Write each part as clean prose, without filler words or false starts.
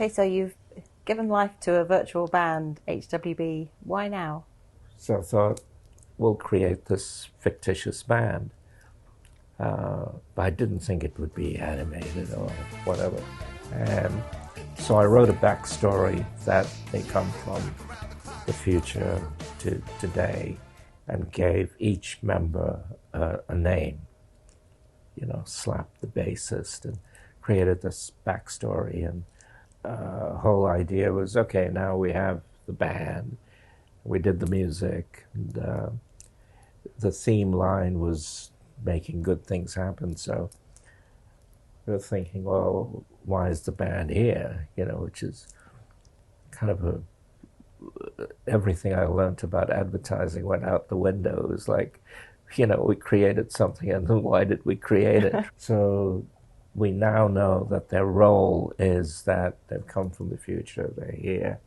Okay, so you've given life to a virtual band, HWB. Why now? So I thought, we'll create this fictitious band. But I didn't think it would be animated or whatever. And so I wrote a backstory that they come from the future to today and gave each member a name. You know, slapped the bassist and created this backstory. And whole idea was, okay, now we have the band. We did the music. And, the theme line was making good things happen. So we were thinking, well, why is the band here? You know, which is kind of everything I learned about advertising went out the window. It was like, you know, we created something, and then why did we create it? So we now know that their role is that they've come from the future, they're here,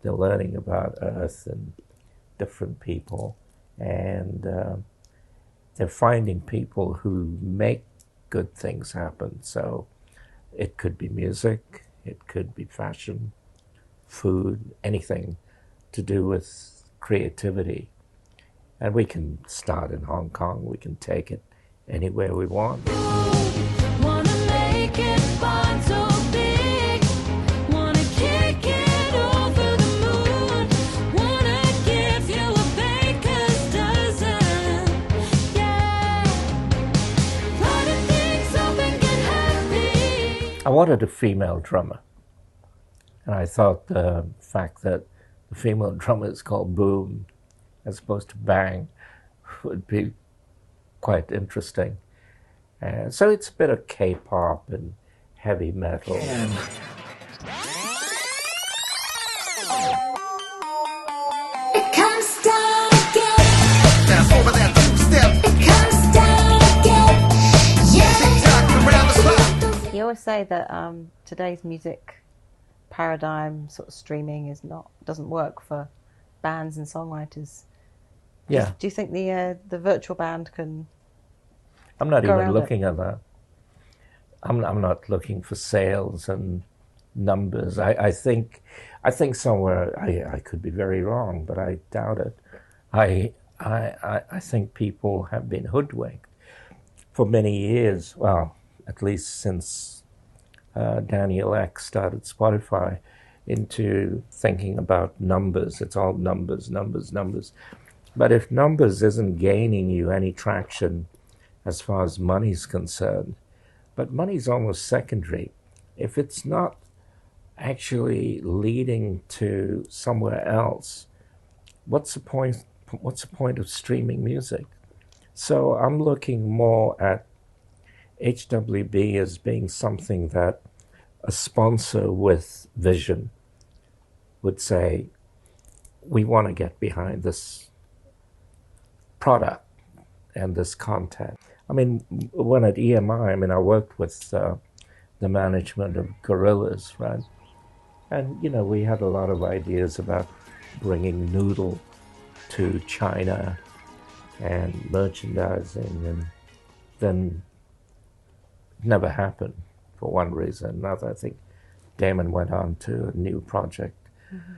they're learning about Earth and different people, and they're finding people who make good things happen. So it could be music, it could be fashion, food, anything to do with creativity. And we can start in Hong Kong, we can take it anywhere we want. I wanted a female drummer, and I thought the fact that the female drummer is called Boom as opposed to Bang would be quite interesting. So it's a bit of K-pop and heavy metal. It comes down again. Now over that two-step. It comes down again. Yeah. Around the clock. You always say that today's music paradigm, sort of streaming, doesn't work for bands and songwriters. Yeah. Do you think the virtual band can? I'm not even looking at that. I'm not looking for sales and numbers. I think somewhere I could be very wrong, but I doubt it. I think people have been hoodwinked for many years. Well, at least since Daniel Ek started Spotify, into thinking about numbers. It's all numbers, numbers, numbers. But if numbers isn't gaining you any traction as far as money's concerned, but money's almost secondary. If it's not actually leading to somewhere else, what's the point? What's the point of streaming music? So I'm looking more at HWB as being something that a sponsor with vision would say, we want to get behind this product and this content. I mean, when at EMI, I worked with the management of Gorillas, right? And, we had a lot of ideas about bringing Noodle to China and merchandising, and then it never happened for one reason or another. I think Damon went on to a new project. Mm-hmm.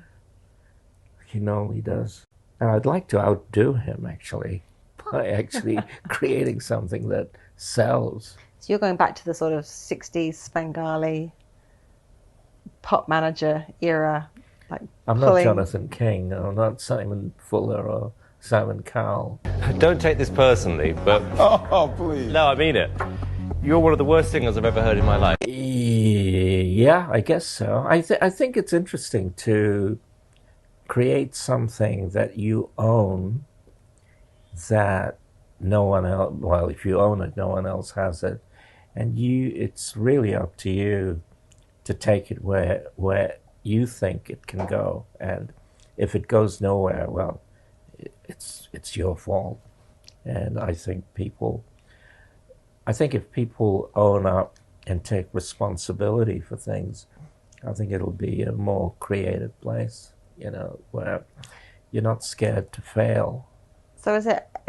He normally does. And I'd like to outdo him, actually, by actually creating something that sells. So you're going back to the sort of 60s Bengali pop manager era. I'm not Jonathan King, I'm not Simon Fuller or Simon Cowell. Don't take this personally, but... Oh, please. No, I mean it. You're one of the worst singers I've ever heard in my life. Yeah, I guess so. I think it's interesting to create something that you own that no one else, well, if you own it, no one else has it. And it's really up to you to take it where you think it can go. And if it goes nowhere, well, it's your fault. And I think if people own up and take responsibility for things, I think it'll be a more creative place, where you're not scared to fail. So is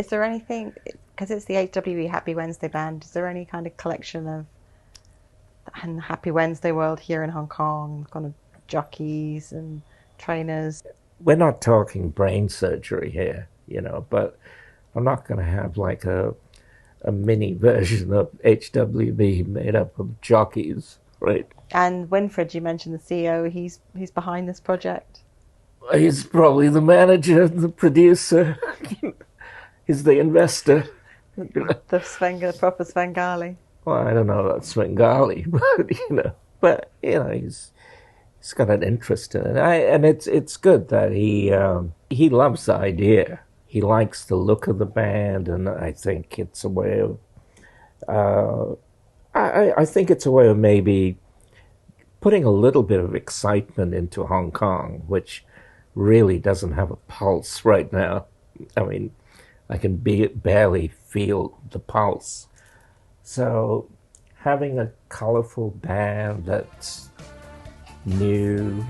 there anything, because it's the HWB Happy Wednesday band, is there any kind of collection of Happy Wednesday world here in Hong Kong, kind of jockeys and trainers. We're not talking brain surgery here, but I'm not going to have like a mini version of HWB made up of jockeys, right? And Winfred, you mentioned the CEO, he's behind this project. He's probably the manager, the producer. He's the investor. The proper Svengali. Well, I don't know about Svengali, but he's got an interest in it, and it's good that he loves the idea. He likes the look of the band, and I think it's a way of I think it's a way of maybe putting a little bit of excitement into Hong Kong, which really doesn't have a pulse right now. I mean, I can barely feel the pulse. So having a colorful band that's new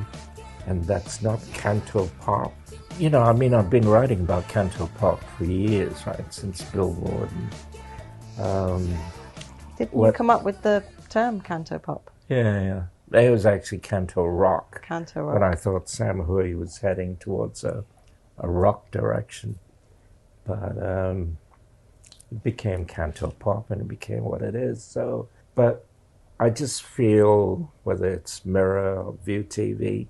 and that's not canto pop. I've been writing about canto pop for years, right, since Billboard. Did you come up with the term canto pop? Yeah. It was actually canto rock. Canto rock. But I thought Sam Hui was heading towards a rock direction. But it became canto pop, and it became what it is. So, but I just feel, whether it's Mirror or View TV,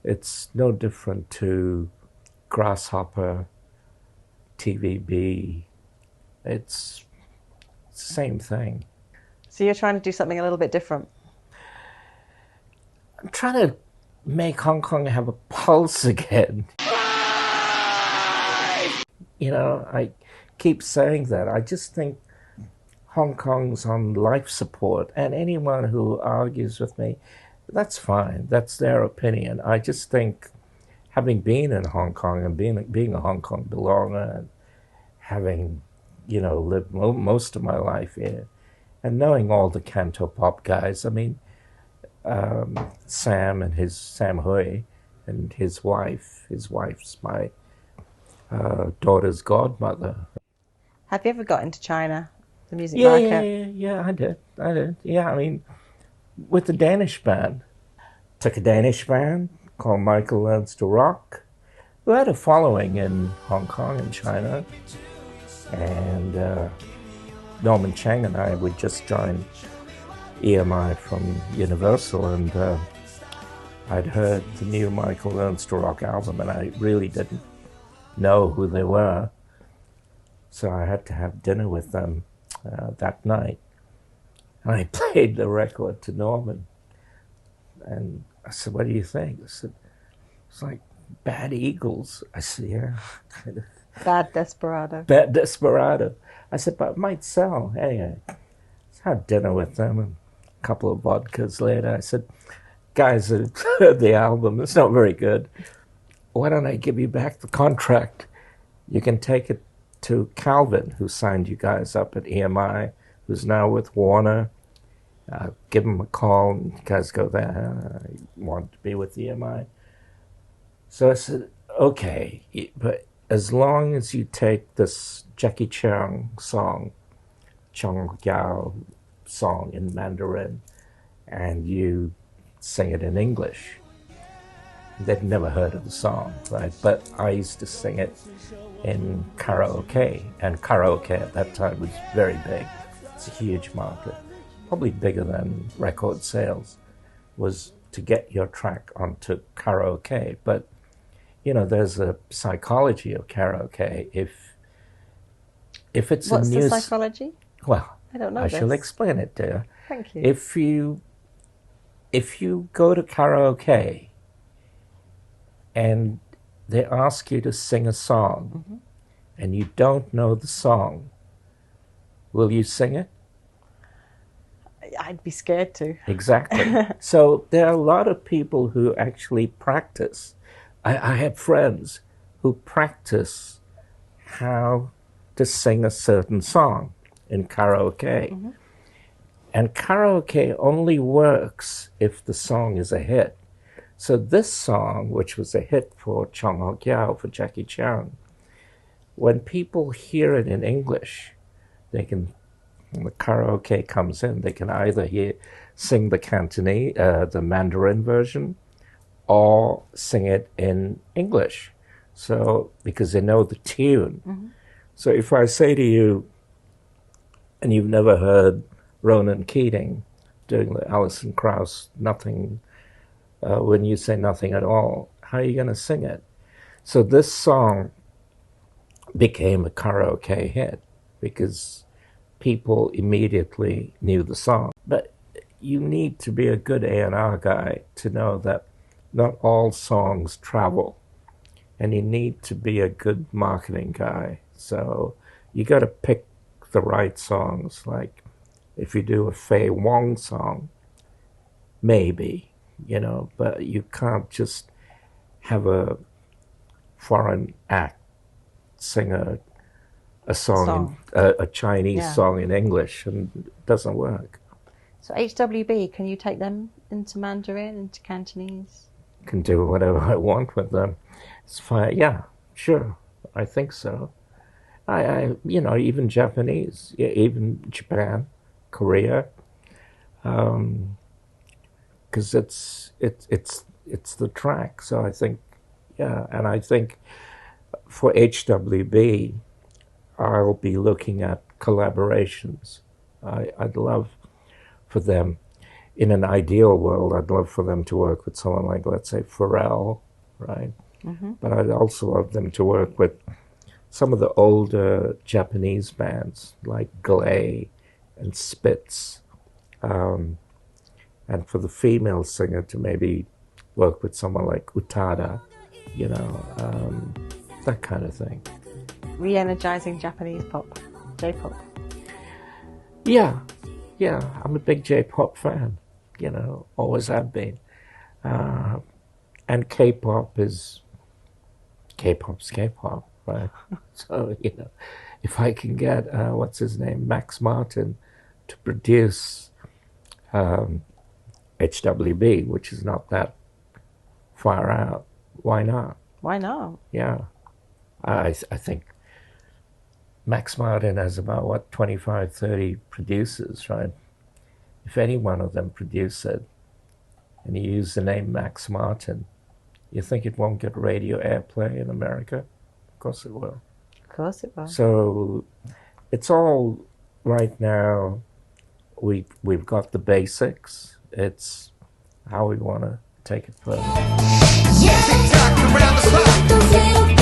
it's no different to Grasshopper, TVB. It's the same thing. So you're trying to do something a little bit different? I'm trying to make Hong Kong have a pulse again. I keep saying that. I just think Hong Kong's on life support, and anyone who argues with me, that's fine. That's their opinion. I just think, having been in Hong Kong and being a Hong Kong belonger and having, lived most of my life here, and knowing all the canto pop guys, Sam Hui and his wife. His wife's my daughter's godmother. Have you ever got into China, the music market? Yeah, I did. Yeah, with the Danish band. Took a Danish band called Michael Learns to Rock, who had a following in Hong Kong and China. And Norman Chang and I would just joined EMI from Universal, and I'd heard the new Michael Learns to Rock album, and I really didn't know who they were. So I had to have dinner with them that night. And I played the record to Norman. And I said, "What do you think?" I said, "It's like Bad Eagles." I said, "Yeah, kind of." Bad Desperado. Bad Desperado. I said, "But it might sell." Anyway, I had dinner with them, and a couple of vodkas later, I said, "Guys, I've heard the album. It's not very good. Why don't I give you back the contract? You can take it to Calvin, who signed you guys up at EMI, who's now with Warner. Give him a call, and you guys go there. I want to be with EMI." So I said, "Okay, but as long as you take this Jackie Chan song, Chong Yao song in Mandarin, and you sing it in English." They'd never heard of the song, right? But I used to sing it in karaoke, and karaoke at that time was very big. It's a huge market, probably bigger than record sales, was to get your track onto karaoke. But, there's a psychology of karaoke. If it's What's a new... the psychology? Well, I don't know I this. shall explain it to you. Thank you. If you go to karaoke and they ask you to sing a song, and you don't know the song, will you sing it? I'd be scared to. Exactly. So there are a lot of people who actually practice. I have friends who practice how to sing a certain song in karaoke. And karaoke only works if the song is a hit. So this song, which was a hit for Chong Hok Yao, for Jackie Chan, when people hear it in English, they can, when the karaoke comes in, they can either sing the Cantonese, the Mandarin version, or sing it in English. So, because they know the tune. Mm-hmm. So if I say to you, and you've never heard Ronan Keating doing the Alison Krauss, nothing, when you say nothing at all, how are you going to sing it? So this song became a karaoke hit because people immediately knew the song. But you need to be a good A&R guy to know that not all songs travel. And you need to be a good marketing guy. So you got to pick the right songs. Like if you do a Faye Wong song, maybe, but you can't just have a foreign act sing a song. A Chinese song in English, and it doesn't work. So HWB, can you take them into Mandarin, into Cantonese? Can do whatever I want with them. It's fine. Yeah, sure. I think so. I even Japanese, even Japan, Korea, because it's the track. So I think, and I think for HWB, I'll be looking at collaborations. I'd love for them, in an ideal world, I'd love for them to work with someone like, let's say, Pharrell, right? Mm-hmm. But I'd also love them to work with some of the older Japanese bands like Glay and Spitz. And for the female singer to maybe work with someone like Utada, that kind of thing. Re-energizing Japanese pop, J-pop. Yeah, I'm a big J-pop fan, always have been. And K-pop's K-pop, right? So, if I can get, what's his name, Max Martin, to produce HWB, which is not that far out, why not? Why not? Yeah. I think Max Martin has about, 25, 30 producers, right? If any one of them produce it, and you use the name Max Martin, you think it won't get radio airplay in America? Of course it will. Of course it will. So it's all right now. We've got the basics. It's how we want to take it further. Yeah, tick-tock around the clock.